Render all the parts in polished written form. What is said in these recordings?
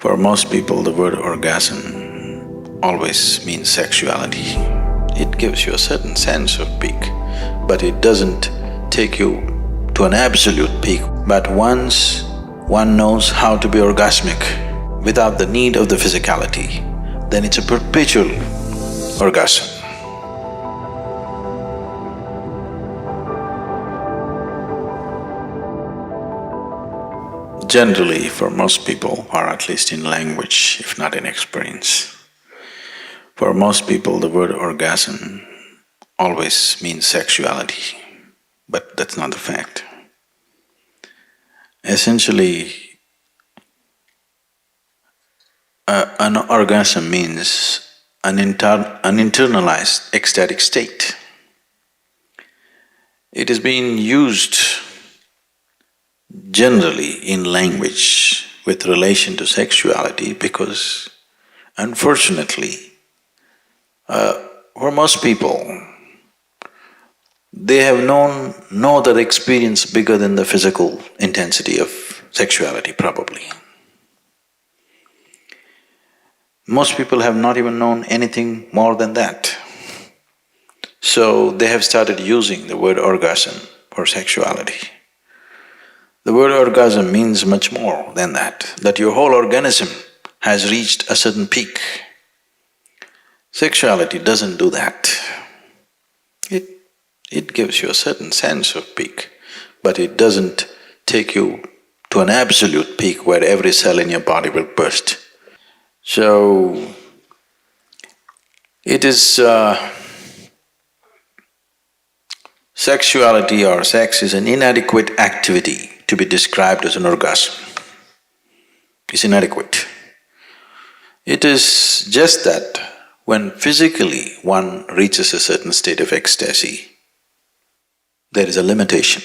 For most people, the word orgasm always means sexuality. It gives you a certain sense of peak, but it doesn't take you to an absolute peak. But once one knows how to be orgasmic without the need of the physicality, then it's a perpetual orgasm. Generally, for most people, or at least in language, if not in experience, for most people the word orgasm always means sexuality, but that's not the fact. Essentially, an orgasm means an internalized ecstatic state. It is being used generally in language with relation to sexuality because unfortunately, for most people, they have known no other experience bigger than the physical intensity of sexuality, probably. Most people have not even known anything more than that. So they have started using the word orgasm for sexuality. The word orgasm means much more than that your whole organism has reached a certain peak. Sexuality doesn't do that. It gives you a certain sense of peak, but it doesn't take you to an absolute peak where every cell in your body will burst. So, it is… sexuality or sex is an inadequate activity to be described as an orgasm. It's inadequate. It is just that when physically one reaches a certain state of ecstasy, there is a limitation.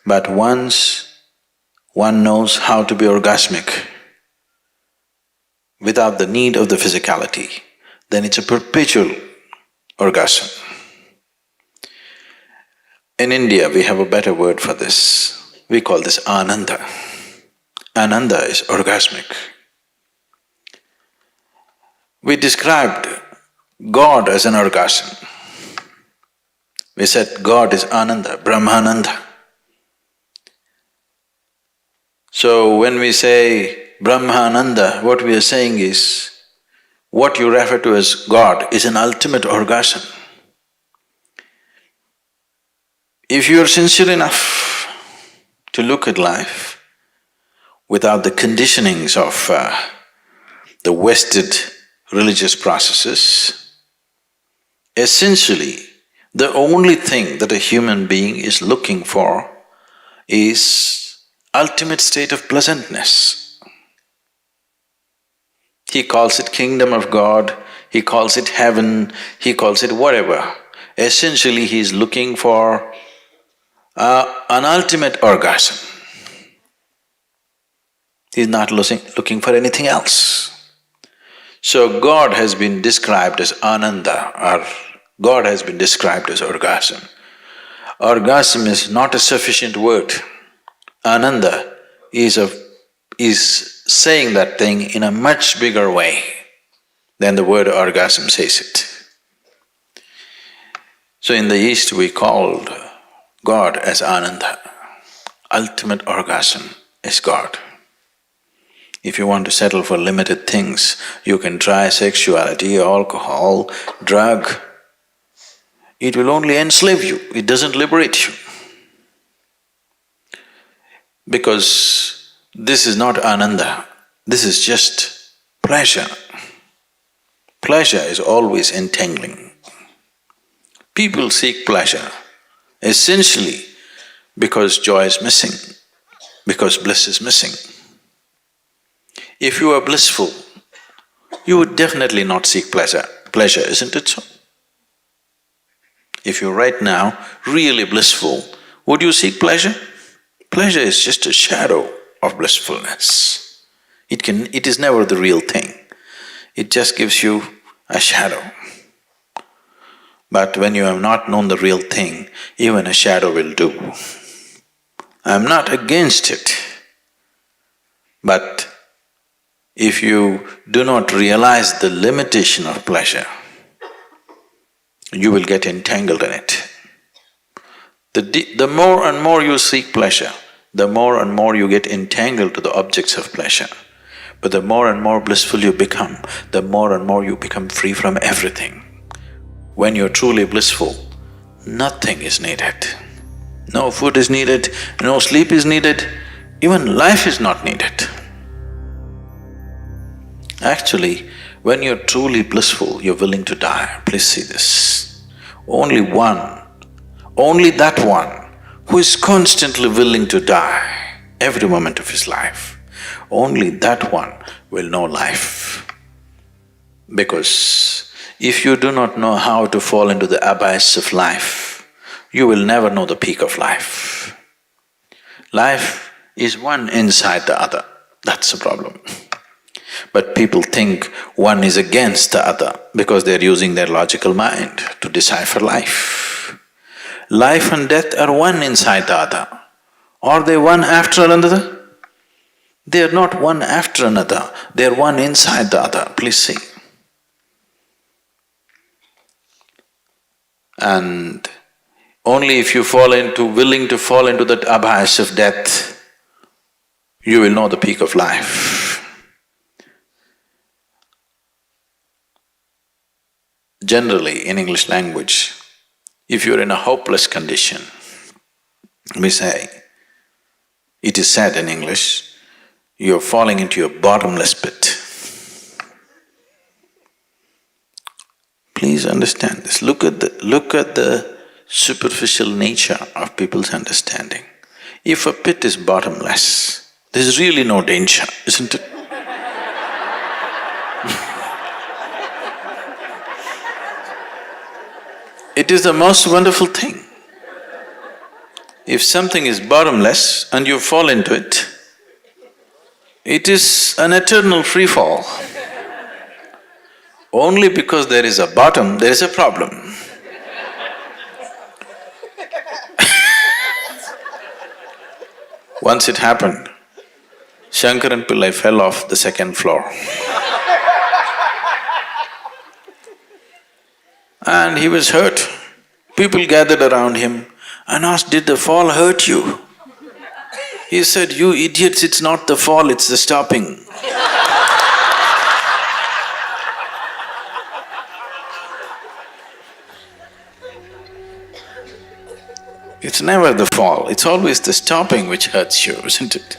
But once one knows how to be orgasmic without the need of the physicality, then it's a perpetual orgasm. In India, we have a better word for this. We call this Ananda. Ananda is orgasmic. We described God as an orgasm. We said God is Ananda, Brahmananda. So when we say Brahmananda, what we are saying is, what you refer to as God is an ultimate orgasm. If you are sincere enough to look at life without the conditionings of the vested religious processes, essentially the only thing that a human being is looking for is ultimate state of pleasantness. He calls it kingdom of God, he calls it heaven, he calls it whatever. Essentially he is looking for an ultimate orgasm. He is not looking for anything else. So God has been described as Ananda, or God has been described as orgasm. Orgasm is not a sufficient word. Ananda is saying that thing in a much bigger way than the word orgasm says it. So in the East we called God as Ananda. Ultimate orgasm is God. If you want to settle for limited things, you can try sexuality, alcohol, drug. It will only enslave you, it doesn't liberate you. Because this is not Ananda, this is just pleasure. Pleasure is always entangling. People seek pleasure essentially because joy is missing, because bliss is missing. If you are blissful, you would definitely not seek pleasure, isn't it so? If you're right now really blissful, would you seek pleasure? Pleasure is just a shadow of blissfulness. It is never the real thing, it just gives you a shadow. But when you have not known the real thing, even a shadow will do. I'm not against it, but If you do not realize the limitation of pleasure, you will get entangled in it. The more and more you seek pleasure, the more and more you get entangled to the objects of pleasure. But the more and more blissful you become, the more and more you become free from everything. When you're truly blissful, nothing is needed. No food is needed, no sleep is needed, even life is not needed. Actually, when you're truly blissful, you're willing to die. Please see this. Only that one who is constantly willing to die every moment of his life, only that one will know life. Because if you do not know how to fall into the abyss of life, you will never know the peak of life. Life is one inside the other, that's the problem. But people think one is against the other because they're using their logical mind to decipher life. Life and death are one inside the other. Are they one after another? They are not one after another, they are one inside the other, please see. And only if you willing to fall into that abyss of death, you will know the peak of life. Generally, in English language, if you're in a hopeless condition, we say, it is said in English, you're falling into a bottomless pit. Please understand this. Look at the superficial nature of people's understanding. If a pit is bottomless, there's really no danger, isn't it? It is the most wonderful thing. If something is bottomless and you fall into it, it is an eternal free fall. Only because there is a bottom, there is a problem. Once it happened, Shankaran Pillai fell off the second floor. And he was hurt. People gathered around him and asked, "Did the fall hurt you?" He said, "You idiots, it's not the fall, it's the stopping." It's never the fall, it's always the stopping which hurts you, isn't it?